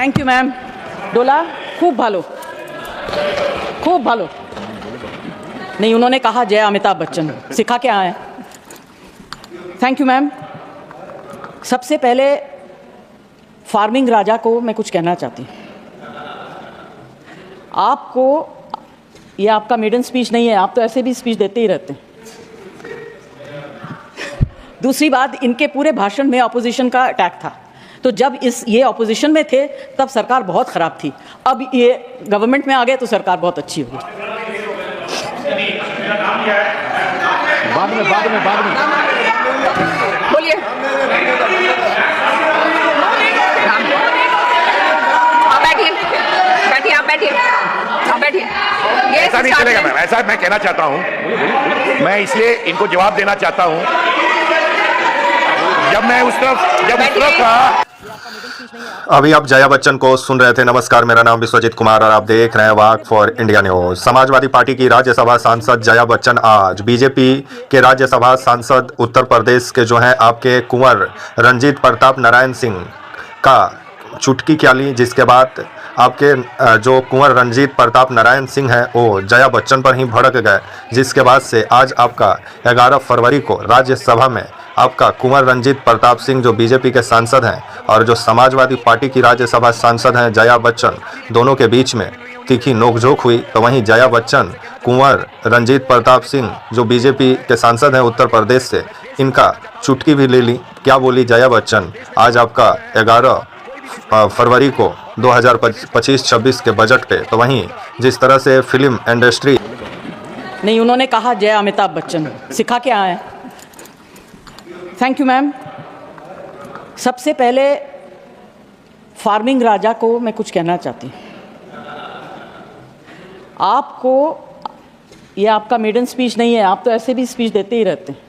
Thank you ma'am. डोला खूब भालो, खूब भालो। नहीं, उन्होंने कहा जय अमिताभ बच्चन, सिखा के आए। Thank you ma'am. सबसे पहले फार्मिंग राजा को मैं कुछ कहना चाहती हूँ। आपको, ये आपका मेडन स्पीच नहीं है, आप तो ऐसे भी स्पीच देते ही रहते हैं। दूसरी बात, इनके पूरे भाषण में अपोजिशन का अटैक था। तो जब ये ऑपोजिशन में थे तब सरकार बहुत ख़राब थी, अब ये गवर्नमेंट में आ गए तो सरकार बहुत अच्छी होगी। बाद में बोलिए। आप बैठिए, आप बैठिए। ऐसा नहीं चलेगा मैम, ऐसा मैं कहना चाहता हूँ। मैं इसलिए इनको जवाब देना चाहता हूँ। जब उस तरफ था। अभी आप जया बच्चन को सुन रहे थे। नमस्कार, मेरा नाम विश्वजीत कुमार और आप देख रहे हैं walk for India news. Samajwadi Party की राज्यसभा सांसद जया बच्चन आज बीजेपी के राज्यसभा सांसद उत्तर प्रदेश के जो हैं आपके कुंवर रंजीत प्रताप नारायण सिंह का चुटकी क्या ली, जिसके बाद आपके जो कुंवर रंजीत प्रताप नारायण सिंह हैं वो जया बच्चन पर ही भड़क गए, जिसके बाद से आज आपका 11 फरवरी को राज्यसभा में आपका कुंवर रंजीत प्रताप सिंह जो बीजेपी के सांसद हैं और जो समाजवादी पार्टी की राज्यसभा सांसद हैं जया बच्चन, दोनों के बीच में तीखी नोकझोंक हुई। तो वहीं जया बच्चन कुंवर रंजीत प्रताप सिंह जो बीजेपी के सांसद हैं उत्तर प्रदेश से, इनका चुटकी भी ले ली। क्या बोली जया बच्चन आज आपका 11 फरवरी को 2025-26 के बजट पे। तो वहीं जिस तरह से फिल्म इंडस्ट्री, नहीं, उन्होंने कहा जय अमिताभ बच्चन, सिखा के आए। Thank you ma'am. सबसे पहले फार्मिंग राजा को मैं कुछ कहना चाहती हूँ। आपको, ये आपका मेडन स्पीच नहीं है, आप तो ऐसे भी स्पीच देते ही रहते हैं।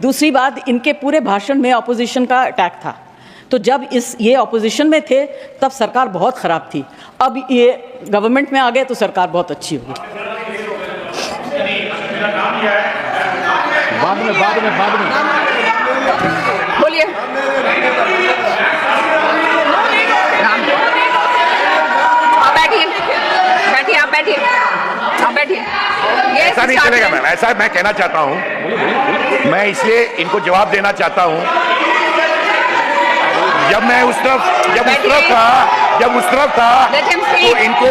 दूसरी बात, इनके पूरे भाषण में अपोजिशन का अटैक था। तो जब ये ऑपोजिशन में थे तब सरकार बहुत ख़राब थी, अब ये गवर्नमेंट में आ गए तो सरकार बहुत अच्छी होगी। बाद में बोलिए। आप बैठिए। ऐसा नहीं चलेगा मैम, ऐसा मैं कहना चाहता हूँ। मैं इसलिए इनको जवाब देना चाहता हूँ। जब उस तरफ था तो इनको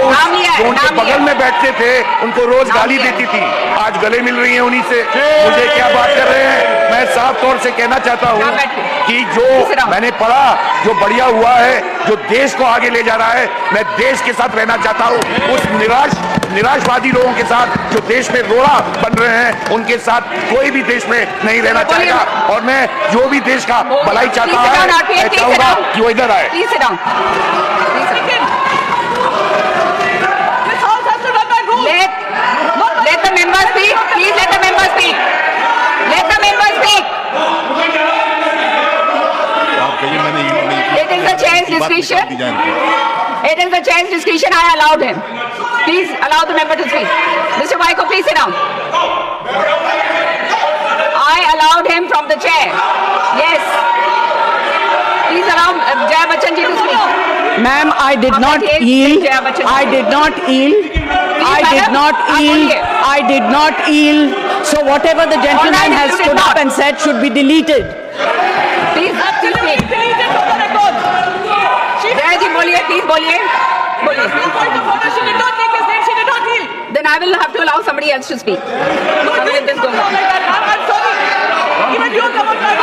जो उनके बगल में बैठते थे उनको रोज गाली देती थी, आज गले मिल रही है उन्हीं से। मुझे क्या बात कर रहे हैं। मैं साफ तौर से कहना चाहता हूँ कि जो मैंने पढ़ा, जो बढ़िया हुआ है, जो देश को आगे ले जा रहा है, मैं देश के साथ रहना चाहता हूँ। उस निराशवादी लोगों के साथ जो देश में रोड़ा बन रहे हैं, उनके साथ कोई भी देश में नहीं रहना चाहेगा। और मैं जो भी देश का भलाई चाहता है, मैं चाहूंगा कि वो इधर आए। Let the member speak. Please let the member speak. Let the member speak. It is the chair's discretion. It is the chair's discretion. I allowed him. Please allow the member to speak. Mr. Waiko, please sit down. I allowed him from the chair. Yes. Please allow Jaya Bachchan ji to speak. Ma'am, I did not yield. I did not yield. I did not yield. So whatever the gentleman has stood up and said should be deleted. Please speak. Jaya ji, बोलिए, please बोलिए. Then I will have to allow somebody else to speak.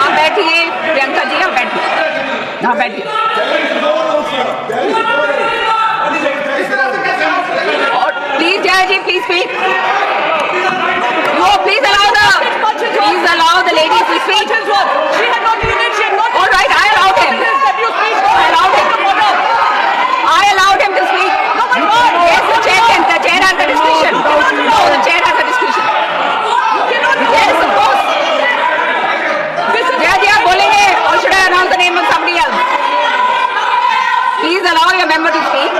आप बैठिए, प्रियंका जी, आप बैठिए. Please, Jaya ji, please speak. No, please allow the lady to speak. All right, I allowed him. I allowed him to speak. Yes, the chair has the discretion. No, the chair has the discretion. Yes, of course. Jaya ji, आप बोलेंगे, or should I announce the name of somebody else? Please allow your member to speak.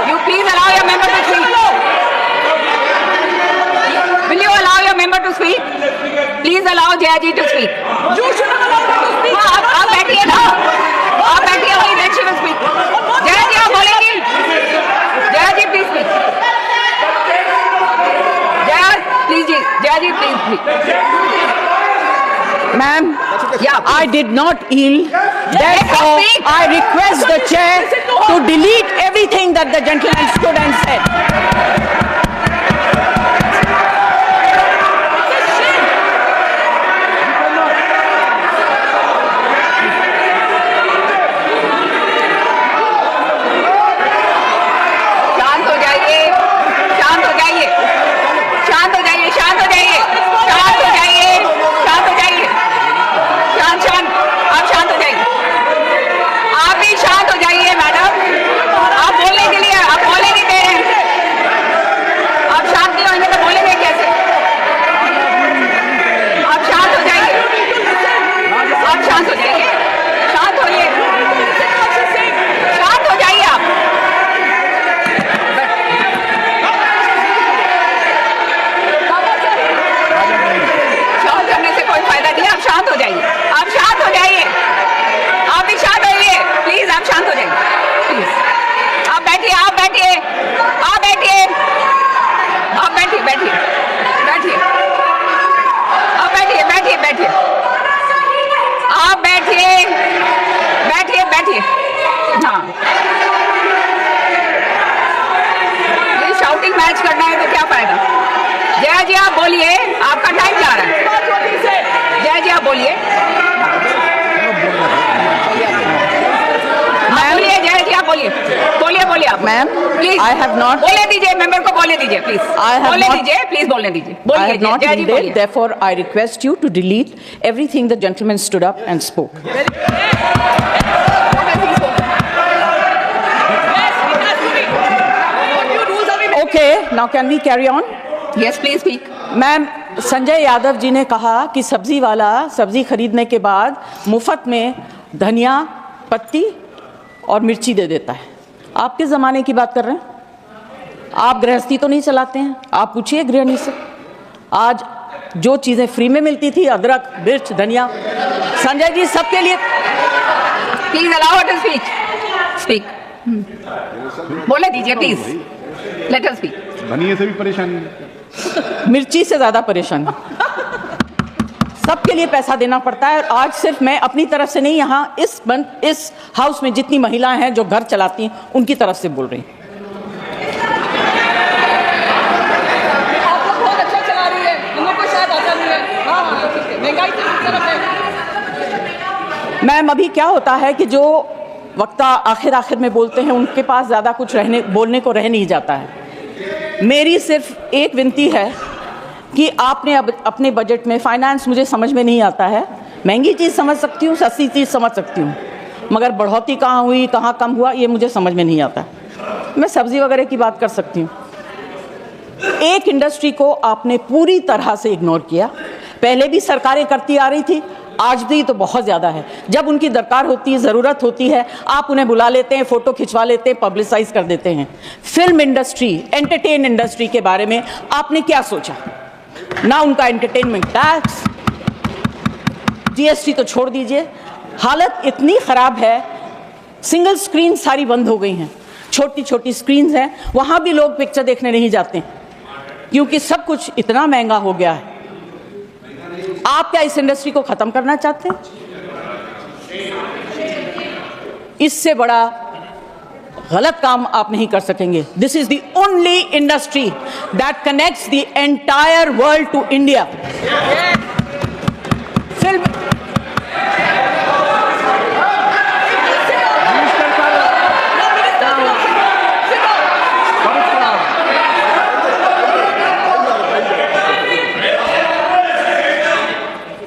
You please allow your member to speak. Will you allow your member to speak? Please allow Jaya ji to speak. You should allow her to speak. बैठिए ना, आप बैठिए, वही then she will speak. Jaya ji आप बोलेंगी? Jaya ji please speak. Jaya please ji, Jaya ji please speak. Ma'am, Yeah. I did not yield. Therefore, speak. I request the chair to delete everything that the gentleman stood and said. शांत हो जाइए, शांत हो जाइए, शांत हो जाइए, शांत हो जाइए, शांत हो जाइए, शांत हो जाइए, शांत शांत, आप शांत हो जाइए, आप भी शांत हो जाइए मैडम, आप बोलने के लिए, आप बोलने नहीं दे रहे हैं, आप शांत नहीं होंगे तो बोलेंगे कैसे? आप शांत हो जाइए, आप शांत हो जाइए, शांत होइए, शांत हो जाइए आप. शांत करने से कोई फायदा नहीं है, आप शांत हो जाइए, आप शांत हो जाइए, आप भी शांत होइए, प्लीज आप शांत हो जाइए, प्लीज. आप बैठिए, आप बैठिए, आप बैठिए, आप बैठिए, बैठिए, बैठिए, आप बैठिए, बैठिए, बैठिए, आप बैठिए, बैठिए, बैठिए. हाँ, ये शाउटिंग मैच करना है तो क्या फायदा? जया जी आप बोलिए, आपका टाइम जा रहा है. जया जी आप बोलिए, बोलिए जया जी आप बोलिए, बोलिए बोलिए आप. Ma'am, please I have not- बोलने दीजिए, मेंबर को बोलने दीजिए प्लीज, I have बोलने not- दीजिए, प्लीज बोलने दीजिए, I बोलिए have not Jaya ji yielded. बोलिए. Therefore, I request you to delete everything the gentleman stood up and spoke. Okay, now can we carry on? Yes please speak. Ma'am, Sanjay Yadav ji ने कहा कि सब्जी वाला सब्जी खरीदने के बाद मुफ्त में धनिया पत्ती और मिर्ची दे देता है. आप किस ज़माने की बात कर रहे हैं? आप गृहस्थी तो नहीं चलाते हैं? आप पूछिए गृहिणी से. आज जो चीज़ें फ्री में मिलती थी, अदरक, मिर्च, धनिया, संजय जी सबके लिए. Please allow to speak. Speak. बोलने दीजिए प्लीज. Let us speak. धनिये से भी परेशानी है. मिर्ची से ज़्यादा परेशान है. सबके लिए पैसा देना पड़ता है. और आज सिर्फ मैं अपनी तरफ से नहीं, यहाँ इस हाउस में जितनी महिलाएं हैं जो घर चलाती हैं उनकी तरफ से बोल रही हूँ. आप लोग बहुत अच्छा चला रही है, हम लोग को शायद आता नहीं है. हाँ हाँ ठीक है, महंगाई तो इस तरफ है. मैम, अभी क्या होता है कि जो वक्ता आखिर में बोलते हैं उनके पास ज़्यादा कुछ बोलने को रह नहीं जाता है. मेरी सिर्फ एक विनती है कि आपने अब अपने बजट में, फाइनेंस मुझे समझ में नहीं आता है, महंगी चीज़ समझ सकती हूँ, सस्ती चीज़ समझ सकती हूँ, मगर बढ़ोतरी कहाँ हुई, कहाँ कम हुआ, ये मुझे समझ में नहीं आता. मैं सब्ज़ी वगैरह की बात कर सकती हूँ. एक इंडस्ट्री को आपने पूरी तरह से इग्नोर किया. पहले भी सरकारें करती आ रही थी, आज भी तो बहुत ज़्यादा है. जब उनकी दरकार होती है, ज़रूरत होती है, आप उन्हें बुला लेते हैं, फ़ोटो खिंचवा लेते हैं, पब्लिसाइज कर देते हैं. फिल्म इंडस्ट्री, एंटरटेन इंडस्ट्री के बारे में आपने क्या सोचा? ना उनका एंटरटेनमेंट टैक्स, जीएसटी तो छोड़ दीजिए. हालत इतनी ख़राब है, सिंगल स्क्रीन सारी बंद हो गई हैं. छोटी छोटी स्क्रीन्स हैं, वहाँ भी लोग पिक्चर देखने नहीं जाते क्योंकि सब कुछ इतना महंगा हो गया है. आप क्या इस इंडस्ट्री को खत्म करना चाहते हैं? इससे बड़ा गलत काम आप नहीं कर सकेंगे. This is the only industry that connects the entire world to India. Film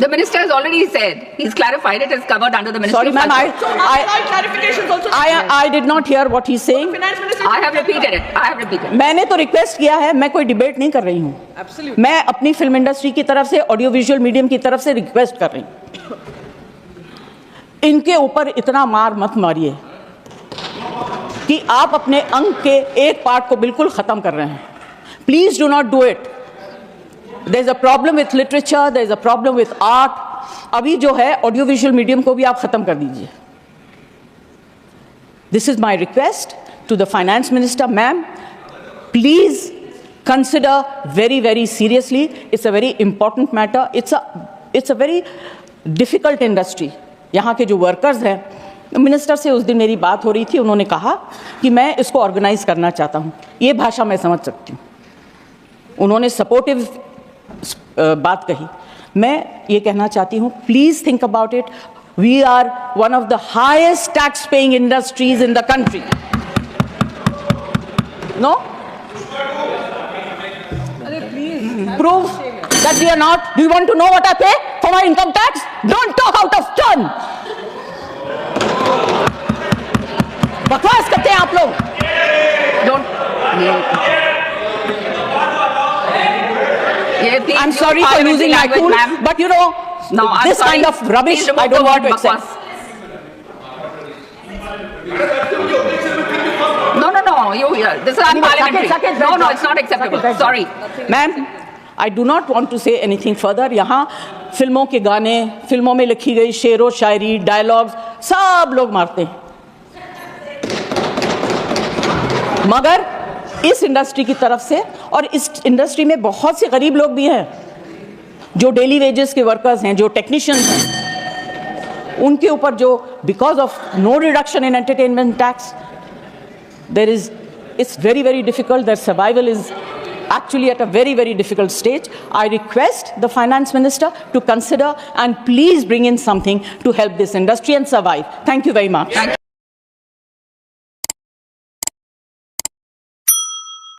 The minister has already said, he's clarified it is covered under the Ministry Sorry, of ma'am, Now clarifications also. I did not hear what he's saying. Finance Minister. I have repeated it. I have repeated. मैंने तो request किया है, मैं कोई debate नहीं कर रही हूँ. Absolutely. मैं अपनी फिल्म इंडस्ट्री की तरफ से, ऑडियो विजुअल मीडियम की तरफ से रिक्वेस्ट कर रही हूँ. इनके ऊपर इतना मार मत मारिए कि आप अपने अंग के एक पार्ट को बिल्कुल ख़त्म कर रहे हैं. Please do not do it. There is a problem with literature, there is a problem with art, अभी जो है ऑडियो विजुअल मीडियम को भी आप खत्म कर दीजिए. This is my request to the finance minister, ma'am. Please consider very, very seriously. It's a very important matter. It's a very difficult industry. यहाँ के जो वर्कर्स हैं, मिनिस्टर से उस दिन मेरी बात हो रही थी, उन्होंने कहा कि मैं इसको ऑर्गेनाइज करना चाहता हूँ. ये भाषा मैं समझ सकती हूँ. उन्होंने सपोर्टिव बात कही. मैं ये कहना चाहती हूँ, please think about it. We are one of the highest tax paying industries in the country. No, prove that we are not. Do you want to know what I pay for my income tax? Don't talk out of turn. बकवास करते हैं आप लोग. I'm sorry for losing my cool, but you know, this kind of rubbish I don't want to accept. No. This is unparliamentary. No, it's not acceptable. Sorry. Ma'am, I do not want to say anything further. यहाँ फिल्मों के गाने, फिल्मों में लिखी गई शेरो शायरी, dialogues सब लोग मारते हैं. मगर इस इंडस्ट्री की तरफ से, और इस इंडस्ट्री में बहुत से गरीब लोग भी हैं जो डेली वेजेस के वर्कर्स हैं, जो टेक्नीशियंस हैं, उनके ऊपर जो because of no reduction in entertainment tax, it's very, very difficult. Their survival is actually at a very, very difficult stage. I request the finance minister to consider and please bring in something to help this industry and survive. Thank you very much.